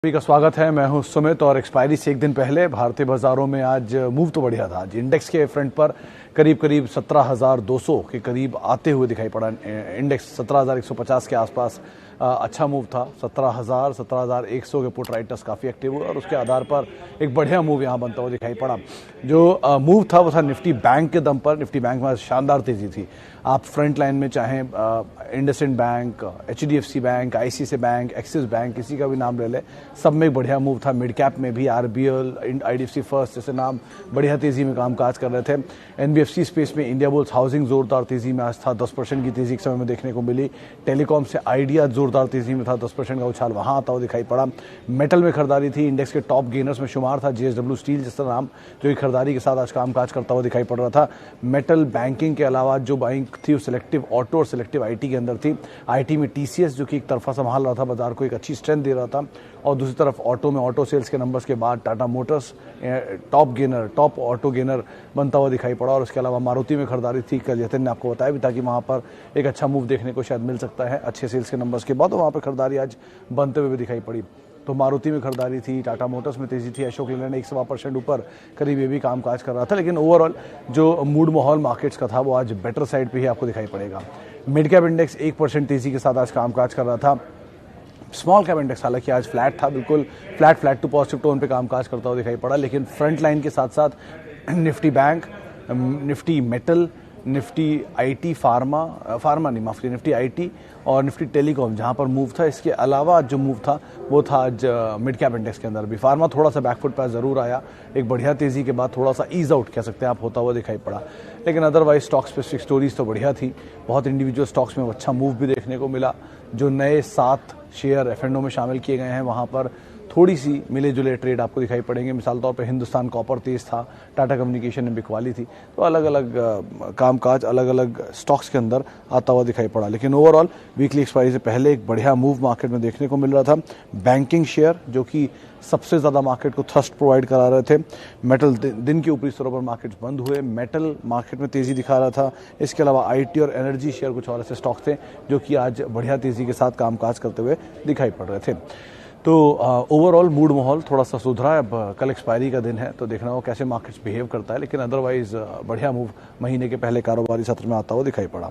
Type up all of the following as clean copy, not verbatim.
सभी का स्वागत है। मैं हूं सुमित और एक्सपायरी से एक दिन पहले भारतीय बाजारों में आज मूव तो बढ़िया था। आज इंडेक्स के फ्रंट पर करीब 17,200 के करीब आते हुए दिखाई पड़ा। इंडेक्स 17,150 के आसपास अच्छा मूव था। 17,100 के पुट राइटर्स काफ़ी एक्टिव हुए और उसके आधार पर एक बढ़िया मूव यहाँ बनता हुआ दिखाई पड़ा। जो मूव था वो था निफ्टी बैंक के दम पर। निफ्टी बैंक में शानदार तेजी थी। आप फ्रंट लाइन में चाहें IndusInd bank, HDFC bank, ICICI bank, axis bank, किसी का भी नाम ले ले, सब में एक बढ़िया मूव था। मिड कैप में भी RBL, IDFC फर्स्ट जैसे नाम बढ़िया तेजी में कामकाज कर रहे थे। NBFC स्पेस में इंडिया बुल्स हाउसिंग जोरदार तेजी में आज था। 10% की तेजी एक समय में देखने को मिली। टेलीकॉम से आइडिया जोरदार तेजी में था। 10% का उछाल वहां आता हुआ दिखाई पड़ा। मेटल में खरीदारी थी। इंडेक्स के टॉप गेनर्स में शुमार था JSW स्टील जैसा नाम, जो कि खरीदारी के साथ आज कामकाज करता हुआ दिखाई पड़ रहा था। मेटल, बैंकिंग के अलावा जो बाइंग थी सिलेक्टिव ऑटो और सिलेक्टिव IT के अंदर थी। IT में TCS जो कि एक तरफा संभाल रहा था बाजार को, एक अच्छी स्ट्रेंथ दे रहा था, और दूसरी तरफ ऑटो में ऑटो सेल्स के नंबर्स के बाद Tata Motors top auto gainer बनता हुआ दिखाई पड़ा। और उसके अलावा मारुति में खरीदारी थी। कल जतिन ने आपको बताया भी था कि वहां पर एक अच्छा मूव देखने को शायद मिल सकता है अच्छे सेल्स के नंबर्स के बाद, और वहां पर खरीदारी आज बनते हुए भी दिखाई पड़ी। तो मारुति में खरीदारी थी, टाटा मोटर्स में तेजी थी, अशोक लेलैंड 1.25% ऊपर करीब ये भी कामकाज कर रहा था। लेकिन ओवरऑल जो मूड माहौल मार्केट्स का था वो आज बेटर साइड पे ही आपको दिखाई पड़ेगा। मिड कैप इंडेक्स 1% तेजी के साथ आज कामकाज कर रहा था। स्मॉल कैप इंडेक्स हालांकि आज फ्लैट था, बिल्कुल फ्लैट टू पॉजिटिव टोन पे कामकाज करता हुआ दिखाई पड़ा। लेकिन फ्रंट लाइन के साथ साथ Nifty bank, Nifty metal, Nifty IT Nifty IT और निफ्टी टेलीकॉम जहां पर मूव था। इसके अलावा जो मूव था वो था आज मिड कैप इंडेक्स के अंदर भी। फार्मा थोड़ा सा बैकफुट पर जरूर आया, एक बढ़िया तेजी के बाद थोड़ा सा ईज आउट कह सकते हैं आप होता हुआ दिखाई पड़ा। लेकिन अदरवाइज स्टॉक स्पेसिफिक स्टोरीज तो बढ़िया थी। बहुत इंडिविजुअल स्टॉक्स में अच्छा मूव भी देखने को मिला। जो नए 7 शेयर F&O में शामिल किए गए हैं वहां पर थोड़ी सी मिले जुले ट्रेड आपको दिखाई पड़ेंगे। मिसाल तौर पर हिंदुस्तान कॉपर तेज था, टाटा कम्युनिकेशन में बिकवाली थी। तो अलग अलग कामकाज अलग अलग स्टॉक्स के अंदर आता हुआ दिखाई पड़ा। लेकिन ओवरऑल वीकली एक्सपायरी से पहले एक बढ़िया मूव मार्केट में देखने को मिल रहा था। बैंकिंग शेयर जो कि सबसे ज्यादा मार्केट को थ्रस्ट प्रोवाइड करा रहे थे। मेटल दिन के ऊपरी स्तरों पर मार्केट बंद हुए। मेटल मार्केट में तेजी दिखा रहा था। इसके अलावा IT और एनर्जी शेयर कुछ और ऐसे स्टॉक थे जो कि आज बढ़िया तेजी के साथ कामकाज करते हुए दिखाई पड़ रहे थे। तो ओवरऑल मूड माहौल थोड़ा सा सुधरा है। अब कल एक्सपायरी का दिन है तो देखना होगा कैसे मार्केट्स बिहेव करता है। लेकिन अदरवाइज बढ़िया मूव महीने के पहले कारोबारी सत्र में आता हुआ दिखाई पड़ा।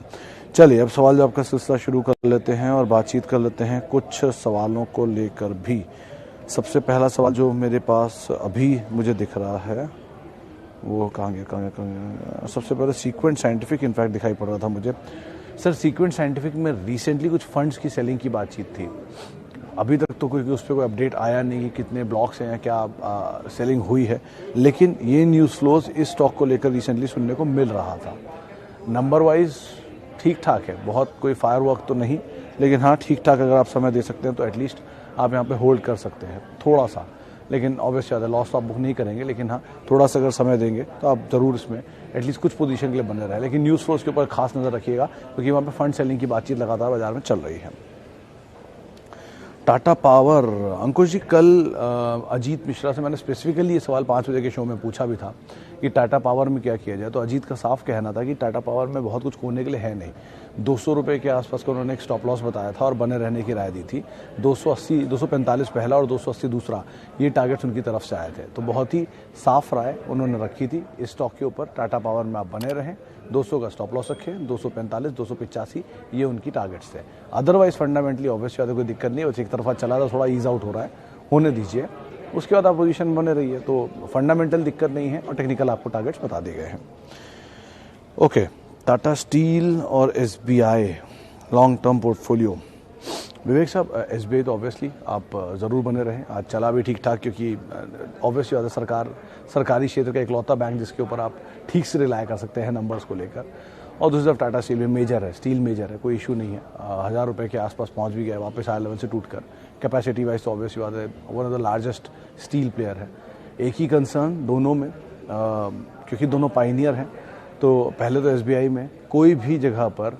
चलिए अब सवाल जवाब का सिलसिला शुरू कर लेते हैं और बातचीत कर लेते हैं कुछ सवालों को लेकर भी। सबसे पहला सवाल जो मेरे पास अभी मुझे दिख रहा है वो कहाँ गया। सबसे पहले सीक्वेंट साइंटिफिक इनफैक्ट दिखाई पड़ रहा था मुझे। सर सीक्वेंट साइंटिफिक में रिसेंटली कुछ फंड्स की सेलिंग की बातचीत थी। अभी तक तो कोई उस पर कोई अपडेट आया नहीं कि कितने ब्लॉक्स हैं या क्या सेलिंग हुई है। लेकिन ये न्यूज़ फ्लोज इस स्टॉक को लेकर रिसेंटली सुनने को मिल रहा था। नंबर वाइज ठीक ठाक है, बहुत कोई फायरवर्क तो नहीं, लेकिन हाँ ठीक ठाक अगर आप समय दे सकते हैं तो एटलीस्ट आप यहाँ पे होल्ड कर सकते हैं थोड़ा सा। लेकिन ऑब्वियसली ज़्यादा लॉस तो आप बुक नहीं करेंगे, लेकिन हाँ थोड़ा सा अगर समय देंगे तो आप ज़रूर इसमें एटलीस्ट कुछ पोजीशन के लिए बने रहे। लेकिन न्यूज़ फ्लोज के ऊपर खास नज़र रखिएगा क्योंकि वहाँ पे फंड सेलिंग की बातचीत लगातार बाजार में चल रही है। टाटा पावर, अंकुश जी कल अजीत मिश्रा से मैंने स्पेसिफिकली ये सवाल 5 बजे के शो में पूछा भी था कि टाटा पावर में क्या किया जाए। तो अजीत का साफ कहना था कि टाटा पावर में बहुत कुछ खोने के लिए है नहीं। 200 रुपये के आसपास का उन्होंने एक स्टॉप लॉस बताया था और बने रहने की राय दी थी। 245 पहला और 280 दूसरा, ये टारगेट्स उनकी तरफ से आए थे। तो बहुत ही साफ राय उन्होंने रखी थी इस स्टॉक के ऊपर। टाटा पावर में आप बने रहें, 200 का स्टॉप लॉस रखें, 245, 285 ये उनकी टारगेट्स थे। अदरवाइज फंडामेंटली ऑब्वियसली ज़्यादा कोई दिक्कत नहीं है। बस एक तरफा चला था, थोड़ा ईज आउट हो रहा है, होने दीजिए। उसके बाद आप पोजीशन बने रही है तो फंडामेंटल दिक्कत नहीं है और टेक्निकल आपको टारगेट्स बता दिए गए हैं। ओके, टाटा स्टील और SBI लॉन्ग टर्म पोर्टफोलियो। विवेक साहब SBI तो ऑब्वियसली आप ज़रूर बने रहें। आज चला भी ठीक ठाक क्योंकि ऑब्वियसली ज़्यादा सरकारी क्षेत्र का इकलौता बैंक जिसके ऊपर आप ठीक से रिलाय कर सकते हैं नंबर्स को लेकर। और दूसरी तरफ टाटा स्टील में मेजर है, स्टील मेजर है, कोई इशू नहीं है। 1000 रुपये के आसपास पहुंच भी गया, वापस आया लेवल से टूट कर। कैपेसिटी वाइज तो ऑब्वियसली बात है one of the largest steel player है। एक ही कंसर्न दोनों में क्योंकि दोनों पाइनियर हैं। तो पहले तो SBI में कोई भी जगह पर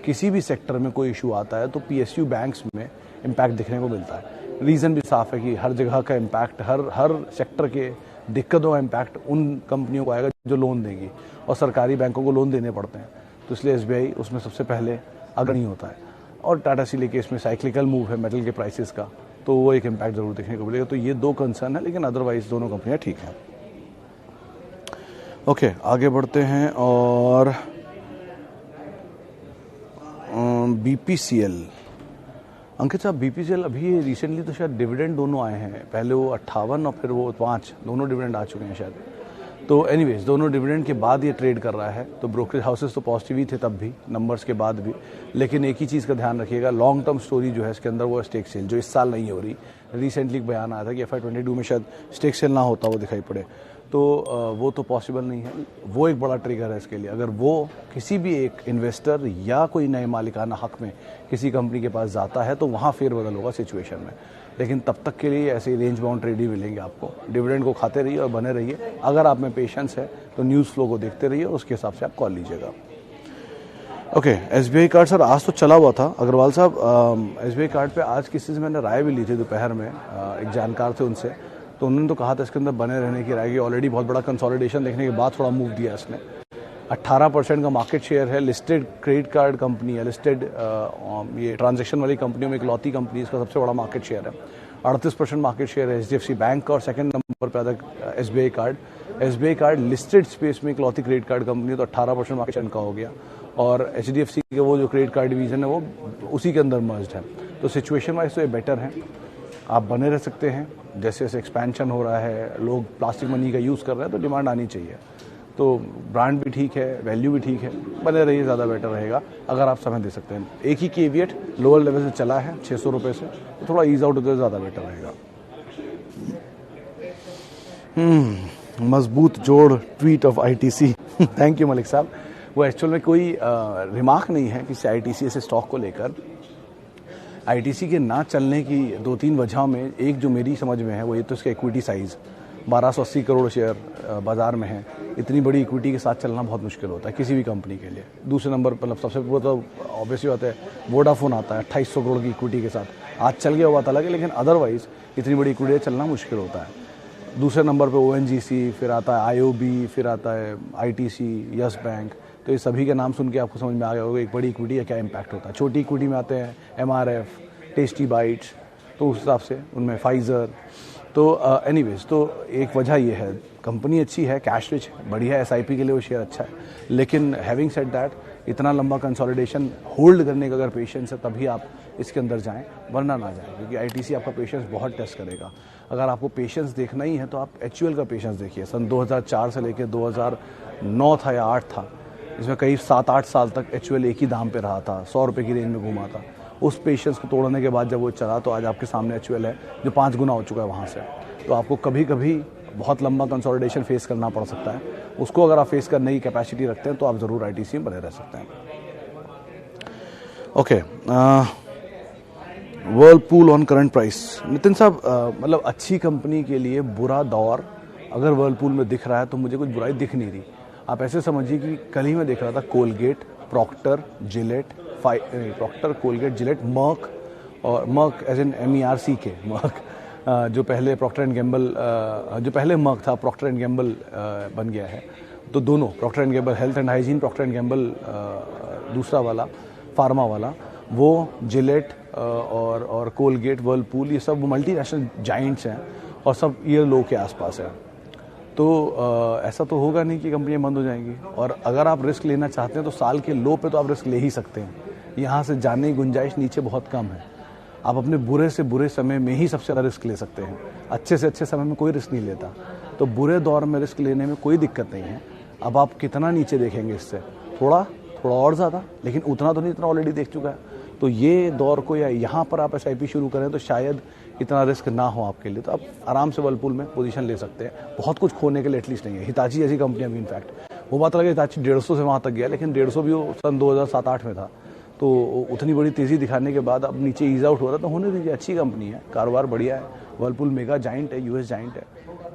किसी भी सेक्टर में कोई इशू आता है तो PSU बैंक्स में इम्पैक्ट दिखने को मिलता है। रीज़न भी साफ है कि हर जगह का इम्पैक्ट, हर सेक्टर के दिक्कतों का इम्पैक्ट उन कंपनियों को आएगा जो लोन देंगी, और सरकारी बैंकों को लोन देने पड़ते हैं। तो इसलिए SBI उसमें सबसे पहले अग्रणी होता है। और टाटा स्टील के केस में साइक्लिकल मूव है मेटल के प्राइसेस का, तो वो एक इम्पैक्ट ज़रूर देखने को मिलेगा। तो ये दो कंसर्न है, लेकिन अदरवाइज दोनों कंपनियाँ ठीक हैं। ओके, आगे बढ़ते हैं और BPCL। अंकित साहब, BPCL अभी रिसेंटली तो शायद डिविडेंड दोनों आए हैं, पहले वो 58 और फिर वो 5, दोनों डिविडेंड आ चुके हैं शायद। तो एनीवेज दोनों डिविडेंड के बाद ये ट्रेड कर रहा है, तो ब्रोकरेज हाउसेस तो पॉजिटिव ही थे तब भी, नंबर्स के बाद भी। लेकिन एक ही चीज़ का ध्यान रखिएगा, लॉन्ग टर्म स्टोरी जो है इसके अंदर वो स्टेक सेल, जो इस साल नहीं हो रही। रिसेंटली एक बयान आया था कि FY22 में शायद स्टेक सेल ना होता वो दिखाई पड़े, तो वो तो पॉसिबल नहीं है। वो एक बड़ा ट्रिगर है इसके लिए। अगर वो किसी भी एक इन्वेस्टर या कोई नए मालिकाना हक में किसी कंपनी के पास जाता है तो वहाँ फेरबदल होगा सिचुएशन में। लेकिन तब तक के लिए ऐसे रेंज बाउंड ट्रेड ही मिलेंगे आपको। डिविडेंड को खाते रहिए और बने रहिए। अगर आप में पेशेंस है तो न्यूज़ फ्लो को देखते रहिए, उसके हिसाब से आप कॉल लीजिएगा। ओके, SBI कार्ड सर आज तो चला हुआ था। अग्रवाल साहब, SBI कार्ड पे आज किसी से मैंने राय भी ली थी दोपहर में, एक जानकार थे उनसे, तो उन्होंने तो कहा था इसके अंदर बने रहने की राय की। ऑलरेडी बहुत बड़ा कंसोलिडेशन देखने के बाद थोड़ा मूव दिया इसने। 18% का मार्केट शेयर है, लिस्टेड क्रेडिट कार्ड कंपनी है, लिस्टेड ये ट्रांजैक्शन वाली कंपनियों में इकलौती कंपनी, इसका सबसे बड़ा मार्केट शेयर है। 38% मार्केट शेयर है HDFC बैंक का, और सेकंड नंबर पर आता है SBI card. SBI card listed space में इकलौती क्रेडिट कार्ड कंपनी है, तो 18% मार्केट शेयर का हो गया। और HDFC के वो जो क्रेडिट कार्ड डिवीजन है वो उसी के अंदर मर्ज्ड है। तो सिचुएशन वाइज तो ये बेटर है, आप बने रह सकते हैं। जैसे जैसे एक्सपेंशन हो रहा है, लोग प्लास्टिक मनी का यूज़ कर रहे हैं, तो डिमांड आनी चाहिए। तो ब्रांड भी ठीक है, वैल्यू भी ठीक है, बने रहिए, ज़्यादा बेटर रहेगा अगर आप समय दे सकते हैं। एक ही केविएट, लोअर लेवल से चला है 600 रुपये से, तो थोड़ा ईज आउट होते ज़्यादा बेटर रहेगा। मजबूत जोड़ tweet of ITC। Thank you Malik साहब। वो एक्चुअल में कोई रिमार्क नहीं है किसी ITC से स्टॉक को लेकर। ITC के ना चलने की 2-3 वजहों में एक जो मेरी समझ में है वो ये तो इसका इक्विटी साइज़ 1280 करोड़ शेयर बाजार में है। इतनी बड़ी इक्विटी के साथ चलना बहुत मुश्किल होता है किसी भी कंपनी के लिए। दूसरे नंबर पर मतलब सबसे पूरा तो ऑब्वियसली बात है वोडाफोन आता है 2800 करोड़ की इक्विटी के साथ, आज चल गया बात अलग है, लेकिन अदरवाइज इतनी बड़ी इक्विटी चलना मुश्किल होता है। दूसरे नंबर पर ONGC, फिर आता है IOB, फिर आता है ITC, यस बैंक। तो ये सभी के नाम सुन के आपको समझ में आ गया होगा एक बड़ी इक्विटी का क्या इम्पैक्ट होता है। छोटी इक्विटी में आते हैं MRF, टेस्टी बाइट्स, तो उस हिसाब से उनमें फाइज़र। तो एनीवेज तो एक वजह ये है, कंपनी अच्छी है, कैश रिच बढ़िया है, SIP के लिए वो शेयर अच्छा है। लेकिन हैविंग सेड दैट, इतना लंबा कंसोलिडेशन होल्ड करने का अगर पेशेंस है तभी आप इसके अंदर जाएं, वरना ना जाएं, क्योंकि ITC आपका पेशेंस बहुत टेस्ट करेगा। अगर आपको पेशेंस देखना ही है तो आप HUL का पेशेंस देखिए। सन 2004 से लेकर 2009 था या 8 था, इसमें करीब 7-8 साल तक HUL एक ही दाम पे रहा था, 100 रुपये की रेंज में घूमा था। उस पेशेंस को तोड़ने के बाद जब वो चला तो आज आपके सामने HUL है जो 5 गुना हो चुका है वहाँ से। तो आपको कभी कभी बहुत लंबा कंसोलिडेशन फेस करना पड़ सकता है। उसको अगर आप फेस करने की कैपेसिटी रखते हैं तो आप ज़रूर ITC में बने रह सकते हैं। Okay, Whirlpool on current price. Nitin साहब, मतलब अच्छी कंपनी के लिए बुरा दौर अगर वर्लपूल में दिख रहा है तो मुझे कुछ बुराई दिख नहीं रही। आप ऐसे समझिए कि कल ही मैं देख रहा था Colgate, Procter, Gillette, Procter, Colgate, Gillette, Merck, और Merck as an MERC Merck, जो पहले प्रॉक्टर एंड गैम्बल, जो पहले मर्क था प्रॉक्टर एंड गैम्बल बन गया है। तो दोनों Procter and Gamble health and hygiene, Procter and Gamble दूसरा वाला फार्मा वाला, वो जिलेट और कोलगेट, वर्लपूल, ये सब मल्टीनेशनल जाइंट्स हैं और सब ईयर लो के आसपास है। तो ऐसा तो होगा नहीं कि कंपनियां बंद हो जाएंगी। और अगर आप रिस्क लेना चाहते हैं तो साल के लो पे तो आप रिस्क ले ही सकते हैं, यहाँ से जाने की गुंजाइश नीचे बहुत कम है। आप अपने बुरे से बुरे समय में ही सबसे ज़्यादा रिस्क ले सकते हैं, अच्छे से अच्छे समय में कोई रिस्क नहीं लेता। तो बुरे दौर में रिस्क लेने में कोई दिक्कत नहीं है। अब आप कितना नीचे देखेंगे इससे, थोड़ा और ज़्यादा, लेकिन उतना तो नहीं, इतना ऑलरेडी देख चुका है। तो ये दौर को या यहाँ पर आप SIP शुरू करें तो शायद इतना रिस्क ना हो आपके लिए, तो आप आराम से वर्लपूल में पोजीशन ले सकते हैं। बहुत कुछ खोने के लिए एटलीस्ट नहीं है। हिताची जैसी कंपनियां भी इनफैक्ट, वो बात लगे हिताची 150 से वहाँ तक गया, लेकिन 150 भी वो सन 2007-8 में था। तो उतनी बड़ी तेज़ी दिखाने के बाद अब नीचे ईज आउट हो रहा, तो होने दीजिए। अच्छी कंपनी है, कारोबार बढ़िया है, वर्लपूल मेगा जाइंट है, US जाइंट है।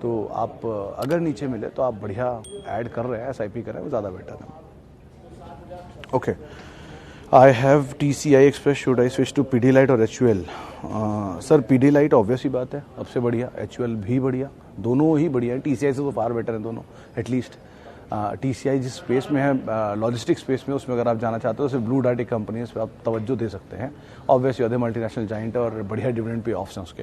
तो आप अगर नीचे मिले तो आप बढ़िया ऐड कर रहे हैं, SIP कर रहे हैं, वो ज़्यादा बेटर है। Okay, I have TCI express, should I switch to Pidilite और HUL? सर Pidilite ऑब्वियस ही बात है, सबसे बढ़िया, HUL भी बढ़िया, दोनों ही बढ़िया है। TCI से तो फार बेटर है दोनों एटलीस्ट। TCI जिस स्पेस में है, लॉजिस्टिक स्पेस में, उसमें अगर आप जाना चाहते हो तो ब्लू डार्ट एक कंपनी है, इस पर आप तवज्जो दे सकते हैं। ऑब्वियसली अदर मल्टीनेशनल जाइंट और बढ़िया डिविडेंड पे ऑप्शन उसके,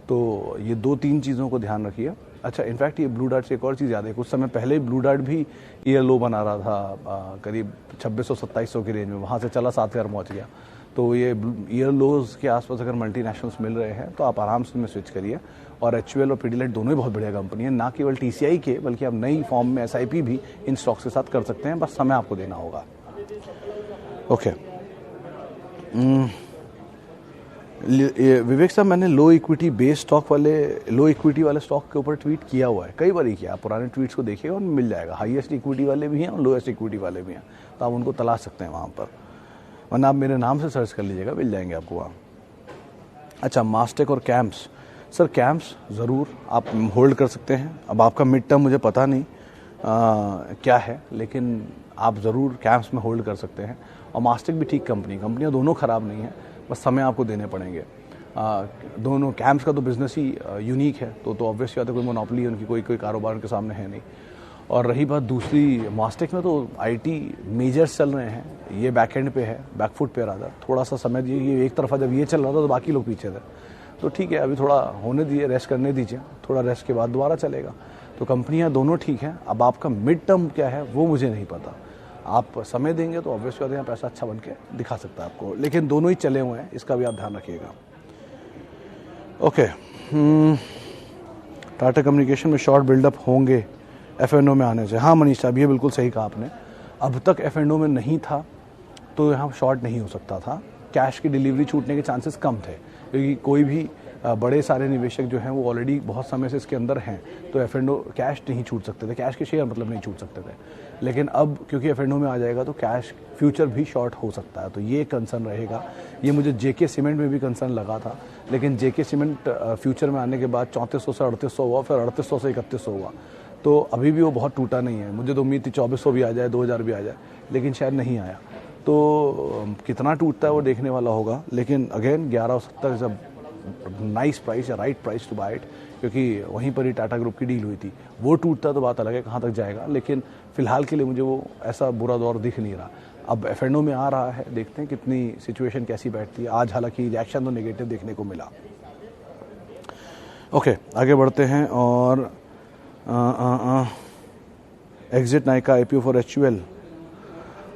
तो ये 2-3 चीज़ों को ध्यान रखिए। अच्छा, इनफैक्ट ये ब्लू डार्ट से एक और चीज़ याद है, कुछ समय पहले ही ब्लू डार्ट भी ईयर लो बना रहा था, करीब 2600-2700 की रेंज में, वहाँ से चला 7000 पहुँच गया। तो ये ईयर लोज के आसपास अगर मल्टीनेशनल्स मिल रहे हैं तो आप आराम से उनमें स्विच करिए। और HUL और पीडीलाइट दोनों ही बहुत बढ़िया कंपनी है, ना केवल TCI के, बल्कि आप नई फॉर्म में SIP भी इन स्टॉक्स के साथ कर सकते हैं, बस समय आपको देना होगा। ओके, विवेक साहब, मैंने लो इक्विटी वाले स्टॉक के ऊपर ट्वीट किया हुआ है, कई बार ही किया। आप पुराने ट्वीट्स को देखिएगा और मिल जाएगा। हाईएस्ट इक्विटी वाले भी हैं और लोएस्ट इक्विटी वाले भी हैं, तो आप उनको तलाश सकते हैं वहाँ पर, वरना आप मेरे नाम से सर्च कर लीजिएगा, मिल जाएंगे आपको वहाँ। अच्छा, मास्टेक और कैम्प्स, सर कैम्प्स ज़रूर आप होल्ड कर सकते हैं। अब आपका मिड टर्म मुझे पता नहीं क्या है, लेकिन आप ज़रूर कैम्प्स में होल्ड कर सकते हैं। और मास्टेक भी ठीक कंपनियाँ दोनों ख़राब नहीं हैं, बस समय आपको देने पड़ेंगे। दोनों कैम्प्स का तो बिज़नेस ही यूनिक है, तो ऑब्वियस बात है, कोई मोनोपोली उनकी कोई कारोबार उनके सामने है नहीं। और रही बात दूसरी, मास्टेक में तो IT मेजर्स चल रहे हैं, ये बैक एंड पे है, बैकफुट पे रहा, थोड़ा सा समय दीजिए। ये एक तरफा जब ये चल रहा था तो बाकी लोग पीछे थे, तो ठीक है, अभी थोड़ा होने दीजिए, रेस्ट करने दीजिए, थोड़ा रेस्ट के बाद दोबारा चलेगा। तो कंपनियां दोनों ठीक हैं। अब आपका मिड टर्म क्या है वो मुझे नहीं पता, आप समय देंगे तो ऑब्वियसली बात है, यहाँ पैसा अच्छा बन के दिखा सकता है आपको, लेकिन दोनों ही चले हुए हैं, इसका भी आप ध्यान रखिएगा। ओके, टाटा कम्युनिकेशन में शॉर्ट बिल्डअप होंगे F&O में आने से। हाँ मनीष साहब, ये बिल्कुल सही कहा आपने, अब तक F&O में नहीं था तो यहाँ शॉर्ट नहीं हो सकता था, कैश की डिलीवरी छूटने के चांसेस कम थे, क्योंकि कोई भी बड़े सारे निवेशक जो हैं वो ऑलरेडी बहुत समय से इसके अंदर हैं, तो F&O कैश नहीं छूट सकते थे, कैश के शेयर मतलब नहीं छूट सकते थे। लेकिन अब क्योंकि F&O में आ जाएगा तो कैश फ्यूचर भी शॉर्ट हो सकता है, तो ये कंसर्न रहेगा। ये मुझे JK सीमेंट में भी कंसर्न लगा था, लेकिन JK सीमेंट फ्यूचर में आने के बाद 3400 से 3800 हुआ, फिर 3800 से 3100 हुआ, तो अभी भी वो बहुत टूटा नहीं है। मुझे तो उम्मीद थी 2400 भी आ जाए, 2000 भी आ जाए, लेकिन शायद नहीं आया। तो कितना टूटता है वो देखने वाला होगा, लेकिन अगेन 1170 जब नाइस प्राइस या right price to buy it, क्योंकि वहीं पर ही टाटा ग्रुप की डील हुई थी। वो टूटता तो बात अलग है कहाँ तक जाएगा, लेकिन फिलहाल के लिए मुझे वो ऐसा बुरा दौर दिख नहीं रहा। अब F&O में आ रहा है, देखते हैं कितनी सिचुएशन कैसी बैठती है। आज हालांकि रिएक्शन तो नेगेटिव देखने को मिला। ओके, आगे बढ़ते हैं। और exit Nykaa IPO for HUL,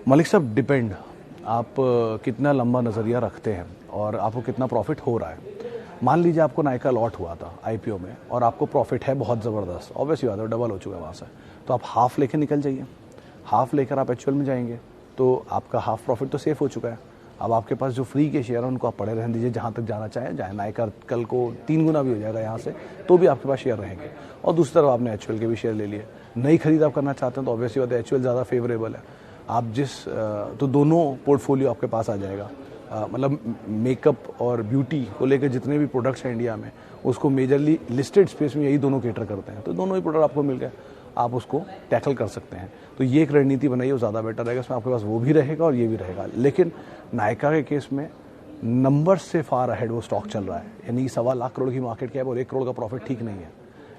Malik साहब डिपेंड, आप कितना लंबा नज़रिया रखते हैं और आपको कितना प्रॉफिट हो रहा है। मान लीजिए आपको नायका लॉट हुआ था IPO में और आपको प्रॉफिट है बहुत ज़बरदस्त, ऑब्वियसली बात है, डबल हो चुका है वहाँ से, तो आप हाफ लेकर निकल जाइए। हाफ लेकर आप HUL में जाएंगे तो आपका हाफ प्रॉफिट तो सेफ हो चुका है। अब आपके पास जो फ्री के शेयर हैं उनको आप पड़े रहने दीजिए, जहाँ तक जाना चाहें जाए। नायका कल को 3 गुना भी हो जाएगा यहाँ से, तो भी आपके पास शेयर रहेंगे। और दूसरी तरफ आपने HUL के भी शेयर ले लिए। नई खरीद आप करना चाहते हैं तो ऑब्वियसली बात है HUL ज़्यादा फेवरेबल है। आप तो दोनों पोर्टफोलियो आपके पास आ जाएगा। मतलब मेकअप और ब्यूटी को लेकर जितने भी प्रोडक्ट्स हैं इंडिया में, उसको मेजरली लिस्टेड स्पेस में यही दोनों कैटर करते हैं, तो दोनों ही प्रोडक्ट आपको मिल गए, आप उसको टैकल कर सकते हैं। तो ये एक रणनीति बनाइए, वो ज़्यादा बेटर रहेगा। इसमें आपके पास वो भी रहेगा और ये भी रहेगा। लेकिन नायका के केस में नंबर से फार अहेड वो स्टॉक चल रहा है, यानी 1.25 लाख करोड़ की मार्केट कैप और 1 करोड़ का प्रॉफिट ठीक नहीं है।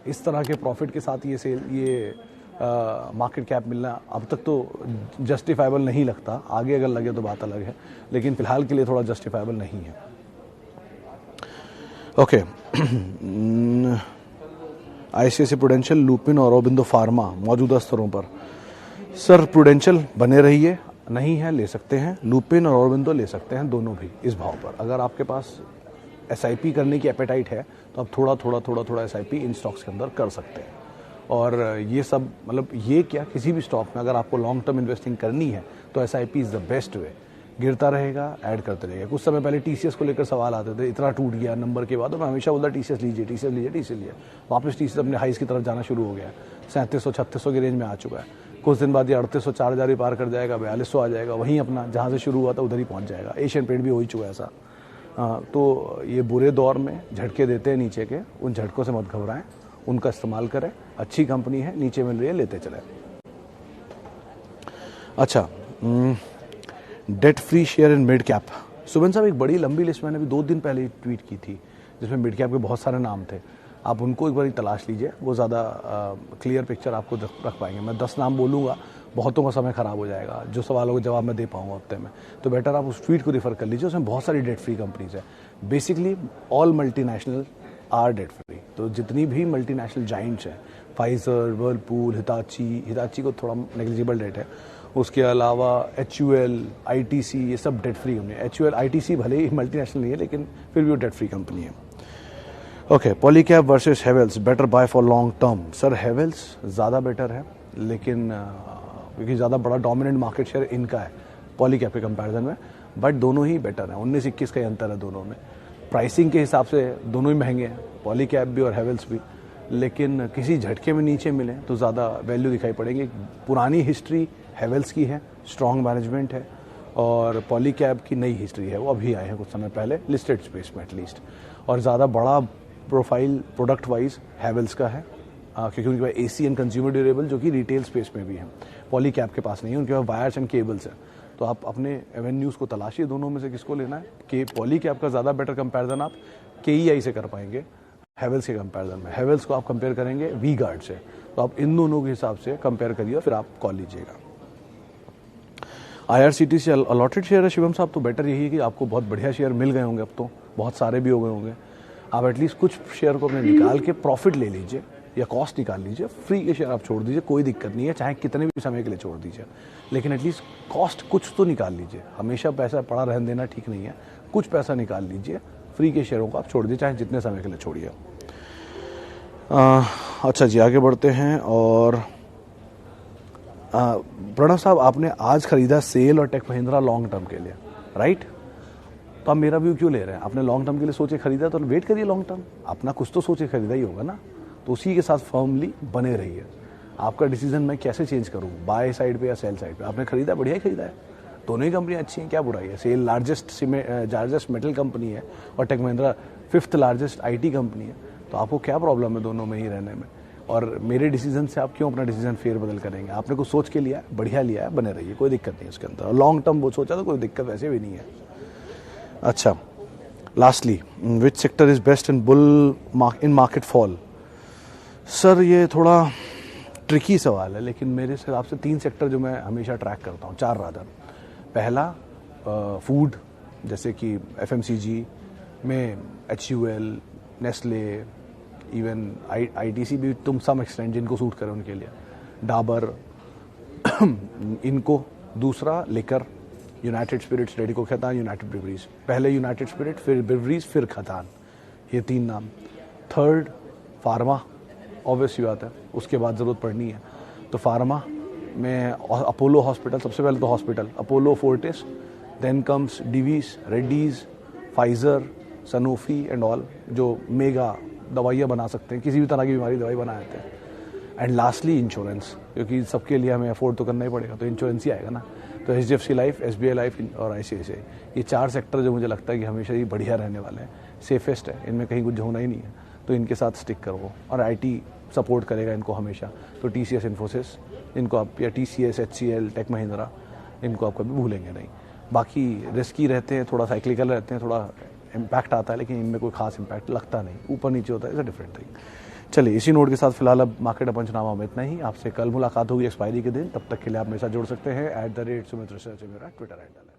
इस तरह के प्रॉफिट के साथ ये मार्केट कैप मिलना अब तक तो जस्टिफाइबल नहीं लगता। आगे अगर लगे तो बात अलग है, लेकिन फिलहाल के लिए थोड़ा जस्टिफाइबल नहीं है। ओके, ICICI प्रूडेंशियल, लुपिन और ऑरोबिंदो फार्मा मौजूदा स्तरों पर। सर प्रूडेंशियल बने रहिए, नहीं है ले सकते हैं, लुपिन और ऑरोबिंदो ले सकते हैं, दोनों भी इस भाव पर। अगर आपके पास SIP करने की एपेटाइट है तो आप थोड़ा SIP इन स्टॉक्स के अंदर कर सकते हैं। और ये सब मतलब ये क्या, किसी भी स्टॉक में अगर आपको लॉन्ग टर्म इन्वेस्टिंग करनी है तो SIP is the best way. गिरता रहेगा, ऐड करते रहेगा। कुछ समय पहले TCS को लेकर सवाल आते थे, इतना टूट गया नंबर के बाद, तो मैं हमेशा बोलता TCS लीजिए। वापस TCS अपने हाइस की तरफ जाना शुरू हो गया, 3700-3600 की रेंज में आ चुका है। कुछ दिन बाद ये 3800-4000 ही पार कर जाएगा, 4200 आ जाएगा, वहीं अपना जहाँ से शुरू हुआ था उधर ही पहुँच जाएगा। एशियन पेंट भी हो ही चुका है ऐसा। तो ये बुरे दौर में झटके देते हैं नीचे के, उन झटकों से मत घबराएं, उनका इस्तेमाल करें। अच्छी कंपनी है, नीचे मिल रही है, लेते चले। अच्छा, debt free share in mid cap. सुबन साहब, एक बड़ी लंबी लिस्ट मैंने अभी 2 दिन पहले ट्वीट की थी, जिसमें मिड कैप के बहुत सारे नाम थे। आप उनको एक बार तलाश लीजिए, वो ज़्यादा क्लियर पिक्चर आपको रख पाएंगे। मैं 10 नाम बोलूँगा, बहुतों का समय ख़राब हो जाएगा, जो सवालों के जवाब मैं दे पाऊँगा हफ्ते में। तो बेटर आप उस ट्वीट को रेफर कर लीजिए, उसमें बहुत सारी डेट फ्री कंपनीज है। Basically all multinational are debt free. तो जितनी भी मल्टीनेशनल जाइंट्स हैं, फाइजर, वर्लपूल, हिताची को थोड़ा नेग्लिजिबल डेट है, उसके अलावा HUL, ITC, ये सब डेट फ्री कंपनी है। HUL, ITC भले ही मल्टीनेशनल नहीं है, लेकिन फिर भी वो डेट फ्री कंपनी है। Okay, Polycab versus Havells, better buy for long term. Sir Havells ज़्यादा बेटर है, लेकिन क्योंकि ज़्यादा बड़ा डोमिनेंट मार्केट शेयर इनका है पॉलीकैब के कंपैरिजन में, बट दोनों ही बेटर है। 19-21 का ही अंतर है दोनों में। प्राइसिंग के हिसाब से दोनों ही महंगे हैं, पॉलीकैब भी और हेवेल्स भी, लेकिन किसी झटके में नीचे मिले तो ज़्यादा वैल्यू दिखाई पड़ेगी। पुरानी हिस्ट्री हेवेल्स की है, स्ट्रॉन्ग मैनेजमेंट है, और पॉलीकैब की नई हिस्ट्री है, वो अभी आए हैं कुछ समय पहले लिस्टेड स्पेस में एटलीस्ट, और ज़्यादा बड़ा प्रोफाइल प्रोडक्ट वाइज हेवेल्स का है, क्योंकि उनके पास AC एंड कंज्यूमर ड्यूरेबल जो कि रिटेल स्पेस में भी है, पॉलीकैब के पास नहीं है। उनके पास वायर्स एंड केबल्स है। तो आप अपने एवेन्यूज़ को तलाशिए, दोनों में से किसको लेना है। कि पॉलीकैब का ज़्यादा बेटर कंपैरिजन आप KEI से कर पाएंगे हेवेल्स के कंपैरिजन में। हेवेल्स को आप कंपेयर करेंगे V-गार्ड से, तो आप इन दोनों के हिसाब से कंपेयर करिए, फिर आप कॉल लीजिएगा। IRCTC अलॉटेड शेयर है शिवम साहब, तो बेटर यही है कि आपको बहुत बढ़िया शेयर मिल गए होंगे, अब तो बहुत सारे भी हो गए होंगे। आप एटलीस्ट कुछ शेयर को अपने निकाल के प्रॉफिट ले लीजिए या कॉस्ट निकाल लीजिए। फ्री के शेयर आप छोड़ दीजिए, कोई दिक्कत नहीं है, चाहे कितने भी समय के लिए छोड़ दीजिए, लेकिन एटलीस्ट कॉस्ट कुछ तो निकाल लीजिए। हमेशा पैसा पड़ा रहने देना ठीक नहीं है, कुछ पैसा निकाल लीजिए। फ्री के शेयरों को आप छोड़ दीजिए, चाहे जितने समय के लिए छोड़िए। अच्छा जी, आगे बढ़ते हैं। और प्रणव साहब, आपने आज खरीदा सेल और टेक महिंद्रा लॉन्ग टर्म के लिए, राइट? तो आप मेरा व्यू क्यों ले रहे हैं? आपने लॉन्ग टर्म के लिए सोचे खरीदा, तो वेट करिए लॉन्ग टर्म। अपना कुछ तो सोचे खरीदा ही होगा ना, तो उसी के साथ फर्मली बने रहिए। आपका डिसीजन मैं कैसे चेंज करूँ, बाय साइड पे या सेल साइड पे? आपने खरीदा, बढ़िया ही खरीदा है, दोनों ही कंपनियां अच्छी हैं, क्या बुराई है। सेल लार्जेस्ट मेटल कंपनी है और Tech Mahindra 5th largest IT company है, तो आपको क्या प्रॉब्लम है दोनों में ही रहने में? और मेरे डिसीजन से आप क्यों अपना डिसीजन फेरबदल करेंगे? आपने कुछ सोच के लिया है, बढ़िया लिया है, बने रहिए, कोई दिक्कत नहीं उसके अंदर। लॉन्ग टर्म वो सोचा तो कोई दिक्कत वैसे भी नहीं है। अच्छा, lastly, which sector is best in in market fall? Sir ये थोड़ा ट्रिकी सवाल है, लेकिन मेरे हिसाब से 3 सेक्टर जो मैं हमेशा ट्रैक करता हूँ, 4 रादर। पहला फूड, जैसे कि FMCG में HUL, नेस्ले, इवन ITC भी तुम सम एक्सटेंट जिनको सूट करे उनके लिए, डाबर इनको। दूसरा liquor, United Spirits, Radico Khaitan, United Breweries. पहले यूनाइटेड स्पिरिट, फिर ब्रिवरीज, फिर खैतान, ये 3 नाम। थर्ड फार्मा, ऑब्वियस बात है, उसके बाद ज़रूरत पड़नी है। तो फार्मा में अपोलो हॉस्पिटल, सबसे पहले तो hospital, Apollo, Fortis, then comes Divi's, Reddy's, Pfizer, Sanofi and all, जो मेगा दवाइयाँ बना सकते हैं, किसी भी तरह की बीमारी दवाई बना देते हैं। एंड लास्टली इंश्योरेंस, क्योंकि सबके लिए हमें अफोर्ड तो करना ही पड़ेगा, तो इंश्योरेंस ही आएगा ना। तो HDFC लाइफ, SBI लाइफ और ICICI, ये 4 सेक्टर जो मुझे लगता है कि हमेशा ही बढ़िया रहने वाले हैं, सेफेस्ट है, इनमें कहीं कुछ होना ही नहीं है, तो इनके साथ स्टिक करो। और IT सपोर्ट करेगा इनको हमेशा, तो TCS, इन्फोसिस, इनको आप, या TCS, HCL, टेक महिंद्रा, इनको आप कभी भूलेंगे नहीं। बाकी रिस्की रहते हैं, थोड़ा साइक्लिकल रहते हैं, थोड़ा इम्पैक्ट आता है, लेकिन इनमें कोई खास इम्पैक्ट लगता नहीं, ऊपर नीचे होता है, इट्स अ डिफरेंट थिंग। चलिए, इसी नोट के साथ फिलहाल अब मार्केट पंचनामा में इतना ही। आपसे कल मुलाकात होगी एक्सपायरी के दिन, तब तक के लिए आप मेरे साथ जुड़ सकते हैं @sumitresearch मेरा ट्विटर हैंडल है।